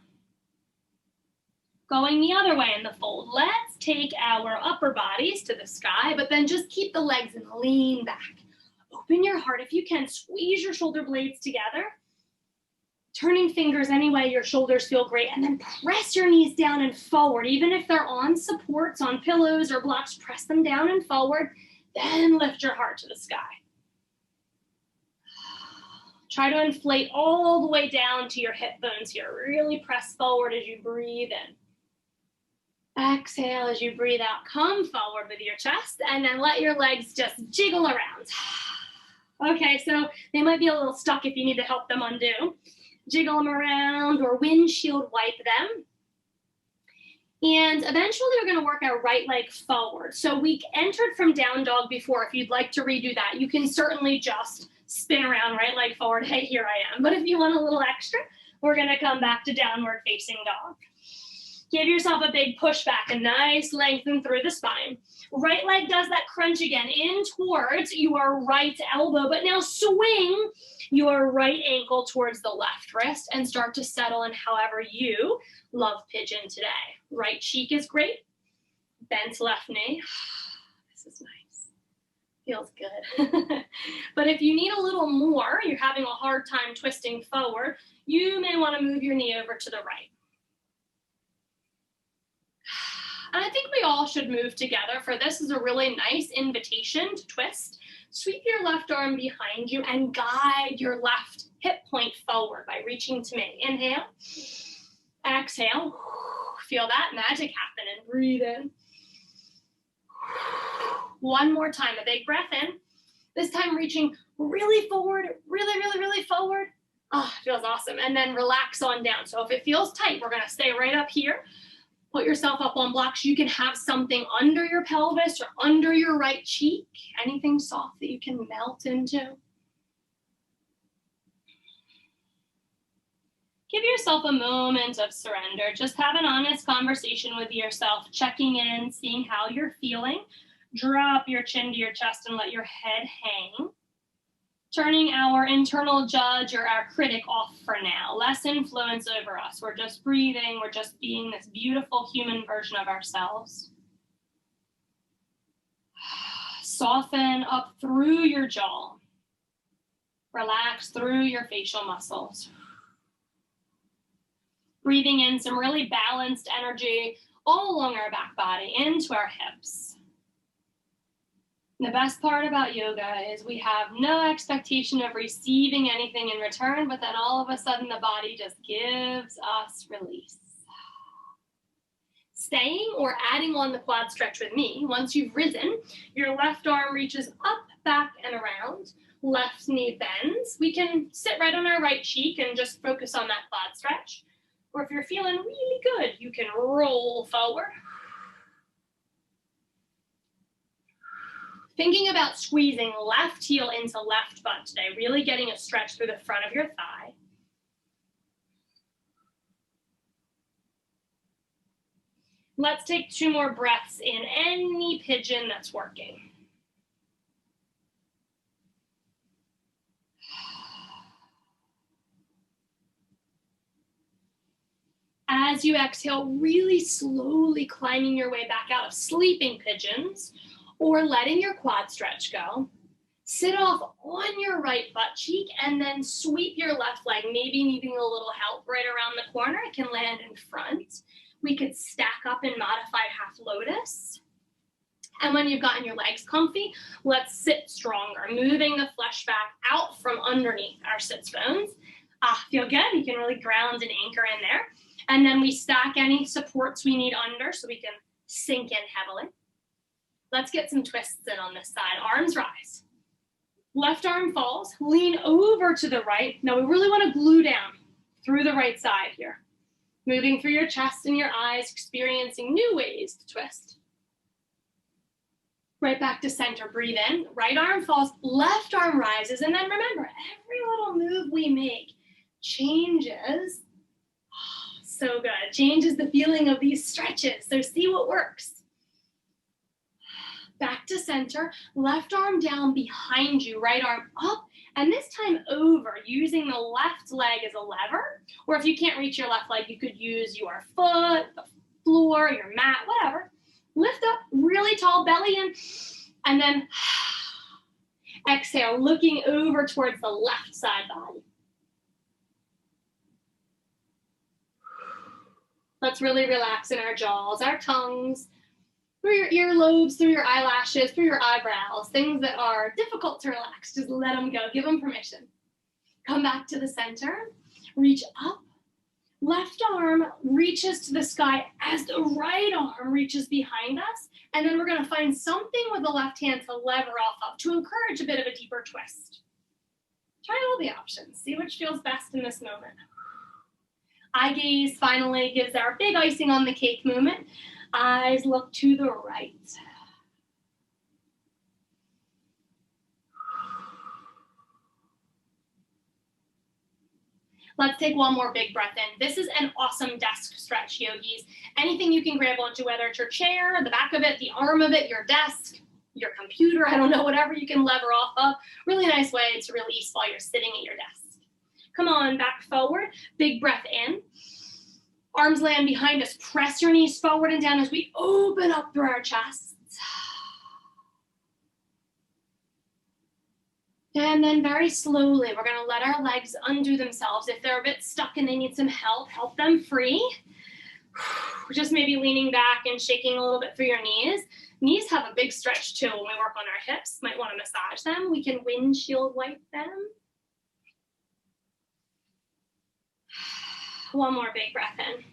[SPEAKER 1] Going the other way in the fold, let's take our upper bodies to the sky, but then just keep the legs and lean back. Open your heart if you can, squeeze your shoulder blades together. Turning fingers any way your shoulders feel great, and then press your knees down and forward. Even if they're on supports, on pillows or blocks, press them down and forward, then lift your heart to the sky. Try to inflate all the way down to your hip bones here. Really press forward as you breathe in. Exhale as you breathe out. Come forward with your chest and then let your legs just jiggle around. Okay, so they might be a little stuck if you need to help them undo. Jiggle them around or windshield wipe them. And eventually we're going to work our right leg forward. So we entered from down dog before. If you'd like to redo that, you can certainly just spin around, right leg forward. Hey, here I am. But if you want a little extra, we're going to come back to downward facing dog. Give yourself a big push back, a nice lengthen through the spine. Right leg does that crunch again in towards your right elbow, but now swing your right ankle towards the left wrist and start to settle in however you love pigeon today. Right cheek is great. Bent left knee. This is nice. Feels good. But if you need a little more, you're having a hard time twisting forward, you may want to move your knee over to the right. And I think we all should move together for this. Is a really nice invitation to twist. Sweep your left arm behind you and guide your left hip point forward by reaching to me. Inhale, exhale. Feel that magic happen and breathe in. One more time, a big breath in. This time reaching really forward, really forward. Ah, feels awesome. And then relax on down. So if it feels tight, we're gonna stay right up here. Put yourself up on blocks. You can have something under your pelvis or under your right cheek, anything soft that you can melt into. Give yourself a moment of surrender. Just have an honest conversation with yourself, checking in, seeing how you're feeling. Drop your chin to your chest and let your head hang. Turning our internal judge or our critic off for now. Less influence over us. We're just breathing. We're just being this beautiful human version of ourselves. Soften up through your jaw. Relax through your facial muscles. Breathing in some really balanced energy all along our back body, into our hips. The best part about yoga is we have no expectation of receiving anything in return, but then all of a sudden the body just gives us release. Staying or adding on the quad stretch with me, once you've risen, your left arm reaches up, back, and around. Left knee bends. We can sit right on our right cheek and just focus on that quad stretch. Or if you're feeling really good, you can roll forward. Thinking about squeezing left heel into left butt today, really getting a stretch through the front of your thigh. Let's take 2 more breaths in any pigeon that's working. As you exhale, really slowly climbing your way back out of sleeping pigeons, or letting your quad stretch go. Sit off on your right butt cheek and then sweep your left leg, maybe needing a little help right around the corner. It can land in front. We could stack up in modified half lotus. And when you've gotten your legs comfy, let's sit stronger, moving the flesh back out from underneath our sits bones. Feel good. You can really ground and anchor in there. And then we stack any supports we need under so we can sink in heavily. Let's get some twists in on this side. Arms rise. Left arm falls. Lean over to the right. Now we really want to glue down through the right side here. Moving through your chest and your eyes, experiencing new ways to twist. Right back to center. Breathe in. Right arm falls. Left arm rises. And then remember, every little move we make changes. So good. Changes the feeling of these stretches. So see what works. Back to center, left arm down behind you, right arm up, and this time over, using the left leg as a lever, or if you can't reach your left leg, you could use your foot, the floor, your mat, whatever. Lift up, really tall belly in, and then exhale, looking over towards the left side body. Let's really relax in our jaws, our tongues, through your earlobes, through your eyelashes, through your eyebrows, things that are difficult to relax, just let them go, give them permission. Come back to the center, reach up, left arm reaches to the sky as the right arm reaches behind us, and then we're gonna find something with the left hand to lever off of to encourage a bit of a deeper twist. Try all the options, see which feels best in this moment. Eye gaze finally gives our big icing on the cake movement. Eyes look to the right. Let's take one more big breath in. This is an awesome desk stretch, yogis. Anything you can grab onto, whether it's your chair, the back of it, the arm of it, your desk, your computer, I don't know, whatever you can lever off of. Really nice way to release while you're sitting at your desk. Come on, back forward. Big breath in. Arms land behind us. Press your knees forward and down as we open up through our chests. And then very slowly, we're going to let our legs undo themselves. If they're a bit stuck and they need some help, help them free. Just maybe leaning back and shaking a little bit through your knees. Knees have a big stretch too when we work on our hips. Might want to massage them. We can windshield wipe them. One more big breath in.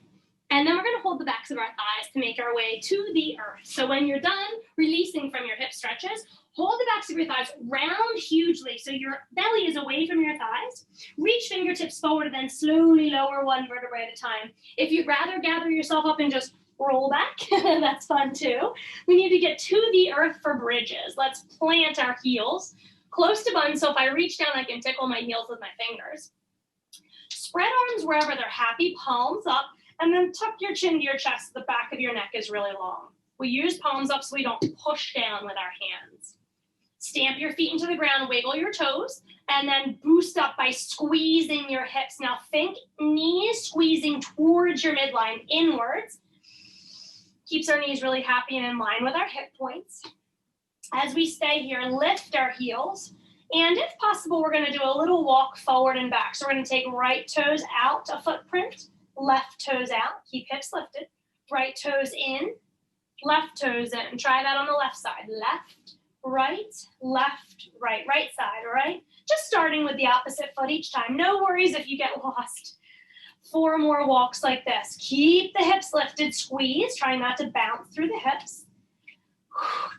[SPEAKER 1] And then we're going to hold the backs of our thighs to make our way to the earth. So when you're done releasing from your hip stretches, hold the backs of your thighs round hugely so your belly is away from your thighs. Reach fingertips forward and then slowly lower one vertebrae at a time. If you'd rather gather yourself up and just roll back, that's fun too. We need to get to the earth for bridges. Let's plant our heels close to buns, so if I reach down, I can tickle my heels with my fingers. Spread arms wherever they're happy, palms up, and then tuck your chin to your chest. The back of your neck is really long. We use palms up so we don't push down with our hands. Stamp your feet into the ground, wiggle your toes, and then boost up by squeezing your hips. Now think knees squeezing towards your midline, inwards. Keeps our knees really happy and in line with our hip points. As we stay here, lift our heels. And if possible, we're gonna do a little walk forward and back. So we're gonna take right toes out a footprint, left toes out, keep hips lifted, right toes in, left toes in. Try that on the left side. Left, right side, all right? Just starting with the opposite foot each time. No worries if you get lost. 4 more walks like this. Keep the hips lifted, squeeze, try not to bounce through the hips.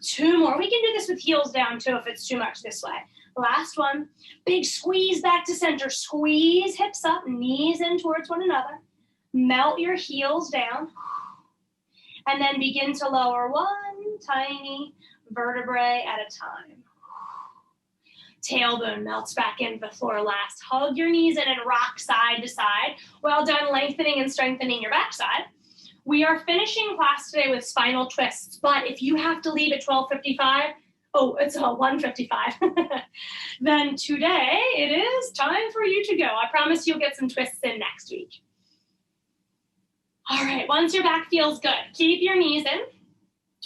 [SPEAKER 1] 2 more. We can do this with heels down too if it's too much this way. Last one. Big squeeze back to center. Squeeze hips up, knees in towards one another. Melt your heels down. And then begin to lower one tiny vertebrae at a time. Tailbone melts back into the floor last. Hug your knees in and rock side to side. Well done lengthening and strengthening your backside. We are finishing class today with spinal twists, but if you have to leave at 12:55, oh, it's 1:55, then today it is time for you to go. I promise you'll get some twists in next week. All right, once your back feels good, keep your knees in.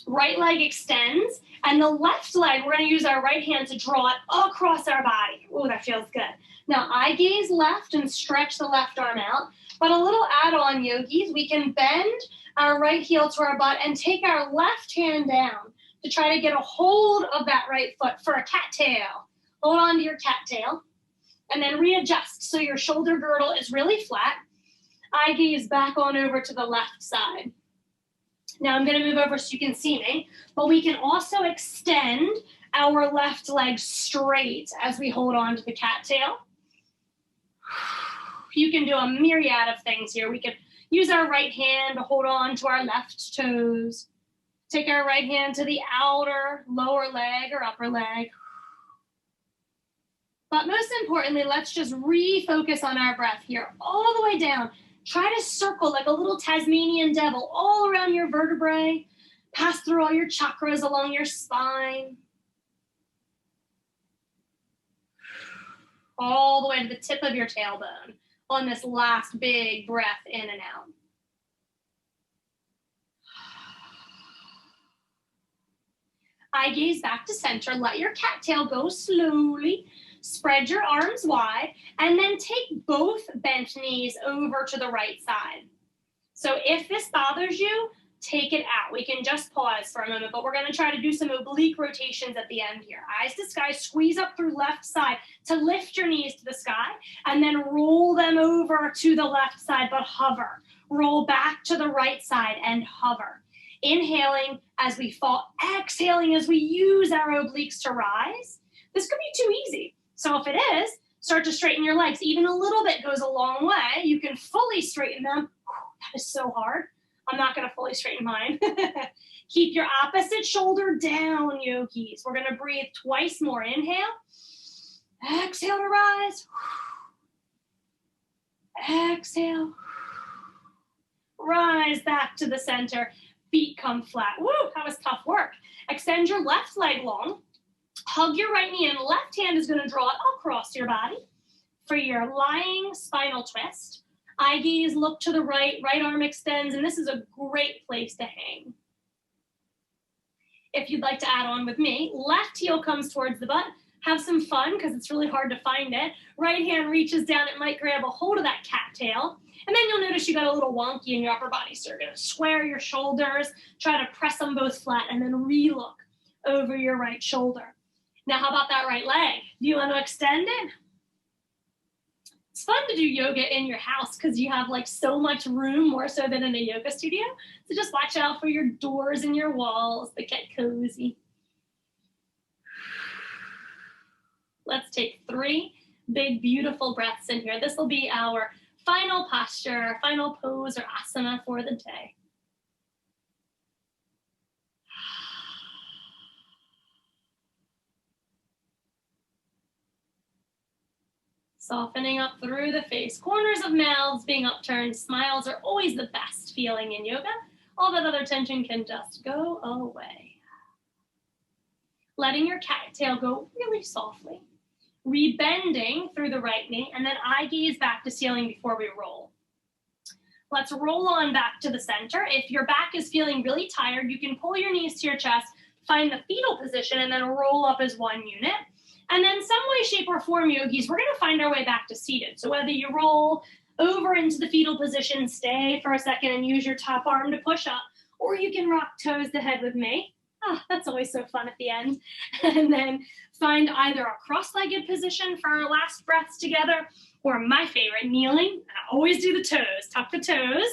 [SPEAKER 1] Right leg extends, and the left leg, we're gonna use our right hand to draw it across our body. Oh, that feels good. Now, I gaze left and stretch the left arm out, but a little add-on, yogis, we can bend our right heel to our butt and take our left hand down to try to get a hold of that right foot for a cattail. Hold on to your cattail, and then readjust so your shoulder girdle is really flat. I gaze back on over to the left side. Now I'm going to move over so you can see me, but we can also extend our left leg straight as we hold on to the cattail. You can do a myriad of things here. We could use our right hand to hold on to our left toes. Take our right hand to the outer lower leg or upper leg. But most importantly, let's just refocus on our breath here, all the way down. Try to circle like a little Tasmanian devil all around your vertebrae. Pass through all your chakras along your spine. All the way to the tip of your tailbone on this last big breath in and out. I gaze back to center. Let your cattail go slowly. Spread your arms wide, and then take both bent knees over to the right side. So if this bothers you, take it out. We can just pause for a moment, but we're going to try to do some oblique rotations at the end here. Eyes to sky, squeeze up through left side to lift your knees to the sky, and then roll them over to the left side, but hover. Roll back to the right side and hover. Inhaling as we fall, exhaling as we use our obliques to rise. This could be too easy. So if it is, start to straighten your legs. Even a little bit goes a long way. You can fully straighten them. That is so hard. I'm not going to fully straighten mine. Keep your opposite shoulder down, yogis. We're going to breathe twice more. Inhale. Exhale to rise. Exhale. Rise back to the center. Feet come flat. Woo, that was tough work. Extend your left leg long. Hug your right knee, and left hand is going to draw it across your body for your lying spinal twist. Eye gaze, look to the right, right arm extends, and this is a great place to hang. If you'd like to add on with me, left heel comes towards the butt. Have some fun because it's really hard to find it. Right hand reaches down, it might grab a hold of that cattail. And then you'll notice you got a little wonky in your upper body. So you're going to square your shoulders, try to press them both flat, and then re-look over your right shoulder. Now, how about that right leg? Do you want to extend it? It's fun to do yoga in your house because you have like so much room, more so than in a yoga studio. So just watch out for your doors and your walls that get cozy. Let's take 3 big, beautiful breaths in here. This will be our final posture, final pose or asana for the day. Softening up through the face. Corners of mouths being upturned. Smiles are always the best feeling in yoga. All that other tension can just go away. Letting your cat tail go really softly. Rebending through the right knee, and then eye gaze back to ceiling before we roll. Let's roll on back to the center. If your back is feeling really tired, you can pull your knees to your chest, find the fetal position, and then roll up as one unit. And then some way, shape, or form, yogis, we're gonna find our way back to seated. So whether you roll over into the fetal position, stay for a second and use your top arm to push up, or you can rock toes to head with me. That's always so fun at the end. And then find either a cross-legged position for our last breaths together, or my favorite, kneeling. I always do the toes, tuck the toes.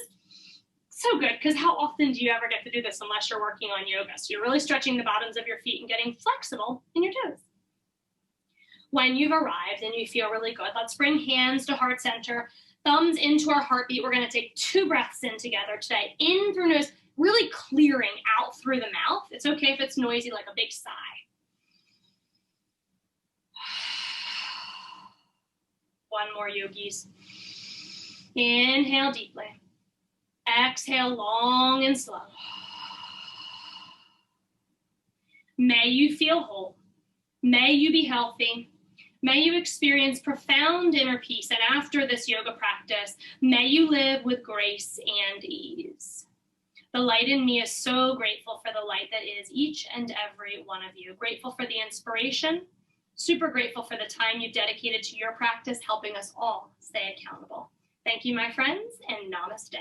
[SPEAKER 1] So good, because how often do you ever get to do this unless you're working on yoga? So you're really stretching the bottoms of your feet and getting flexible in your toes. When you've arrived and you feel really good, let's bring hands to heart center, thumbs into our heartbeat. We're gonna take 2 breaths in together today. In through nose, really clearing out through the mouth. It's okay if it's noisy, like a big sigh. One more, yogis. Inhale deeply. Exhale long and slow. May you feel whole. May you be healthy. May you experience profound inner peace. And after this yoga practice, may you live with grace and ease. The light in me is so grateful for the light that is each and every one of you. Grateful for the inspiration. Super grateful for the time you've dedicated to your practice, helping us all stay accountable. Thank you, my friends, and namaste.